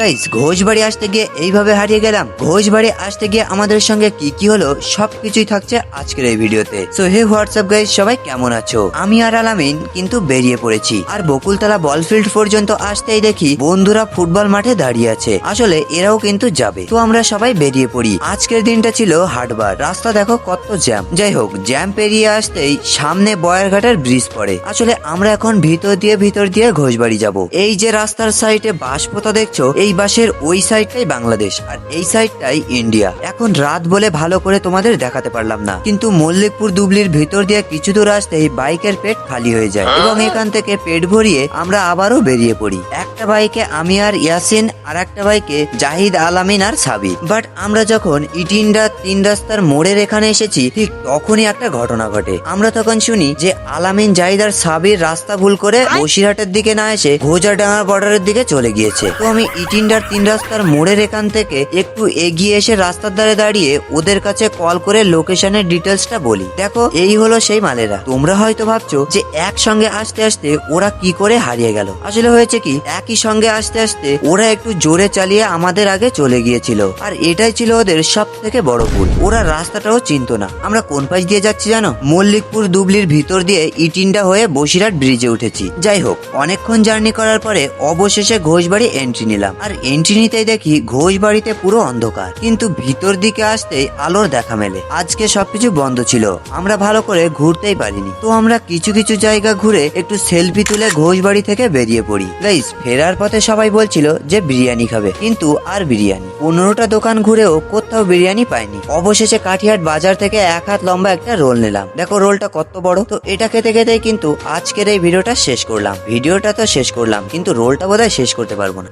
Guys, Ghoshbari আসতে গিয়ে এইভাবে হারিয়ে গেলাম। ঘোষবাড়ি আসতে গিয়ে আমাদের সঙ্গে কি কি হলো সবকিছুই থাকছে আজকের এই ভিডিওতে। সো হে হোয়াটসঅ্যাপ গাইস, সবাই কেমন আছো? আমি আর আলামিন কিন্তু বেরিয়ে পড়েছি, আর বকুলতলা বলফিল্ড পর্যন্ত আসতেই দেখি বন্ধুরা ফুটবল মাঠে দাঁড়িয়ে আছে। আসলে এরাও কিন্তু যাবে, তো আমরা সবাই বেরিয়ে পড়ি। আজকের দিনটা ছিল হাটবার। রাস্তা দেখো কত জ্যাম। যাই হোক, জ্যাম পেরিয়ে আসতেই সামনে বয়ারঘাটের ব্রিজ পড়ে। আসলে আমরা এখন ভিতর দিয়ে ঘোষবাড়ি যাব। এই যে রাস্তার সাইডে বাঁশ পোতা দেখছো, এই বাঁশের ওই সাইডটাই বাংলাদেশ আর এই সাইডটাই ইন্ডিয়া। এখন রাত বলে ভালো করে তোমাদের দেখাতে পারলাম না, কিন্তু মল্লিকপুর দুবলির ভিতর দিয়ে কিছু দূর আসতেই বাইকের পেট খালি হয়ে যায় এবং এখান থেকে পেট ভরিয়ে আমরা আবারও বেরিয়ে পড়ি। একটা বাইকে আমি আর ইয়াসিন, আর একটা বাইকে জাহিদ, আলামিন আর সাবি। বাট আমরা যখন ইটিন্ডা 3 রাস্তার মোড়ের এখানে এসেছি, ঠিক তখনই একটা ঘটনা ঘটে। আমরা তখন শুনি যে আলামিন, জাহিদ আর সাবির রাস্তা ভুল করে বসিরহাটের দিকে না এসে ঘোজাডাঙ্গা বর্ডারের দিকে চলে গিয়েছে। তো আমি ইটিন্ডার 3 রাস্তার মোড়ের এখান থেকে একটু এগিয়ে এসে রাস্তার ধারে দাঁড়িয়ে ওদের কাছে কল করে লোকেশনের ডিটেলসটা বলি। দেখো, এই হলো সেই মালেরা। তোমরা হয়তো ভাবছো যে একসঙ্গে আসতে আসতে ওরা কি করে হারিয়ে গেল। আসলে হয়েছে কি, একই সঙ্গে আসতে আসতে ওরা একটু জোরে চালিয়ে আমাদের আগে চলে গিয়েছিল, আর এটাই ছিল ওদের সব থেকে বড় ভুল। ওরা রাস্তাটাও চিনতো না। আমরা কোন পাশ দিয়ে যাচ্ছি জানো? মল্লিকপুর দুবলির ভিতর দিয়ে ইটিন্ডা হয়ে বসিরহাট ব্রিজে উঠেছি। যাই হোক, অনেকক্ষণ জার্নি করার পরে অবশেষে ঘোষবাড়ি এন্ট্রি নিলাম। আর এন্ট্রি নিতেই দেখি ঘোষবাড়িতে পুরো অন্ধকার, কিন্তু ভিতর দিকে আসতেই আলোর দেখা মেলে। আজকে সবকিছু বন্ধ ছিল, আমরা ভালো করে ঘুরতেই পারিনি। তো আমরা কিছু কিছু জায়গা ঘুরে একটু সেলফি তুলে ঘোষবাড়ি থেকে বেরিয়ে পড়ি। গাইস, ফেরার পথে সবাই বলছিল যে বিরিয়ানি খাবে, কিন্তু আর বিরিয়ানি 15টা দোকান ঘুরেও কোথাও বিরিয়ানি পাইনি। অবশেষে কাঠিয়াট বাজার থেকে 1 হাত লম্বা একটা রোল নিলাম। দেখো রোলটা কত বড়। তো এটা খেতে খেতেই কিন্তু আজকের এই ভিডিওটা শেষ করলাম। ভিডিওটা তো শেষ করলাম, কিন্তু রোলটা বোধহয় শেষ করতে পারবো না।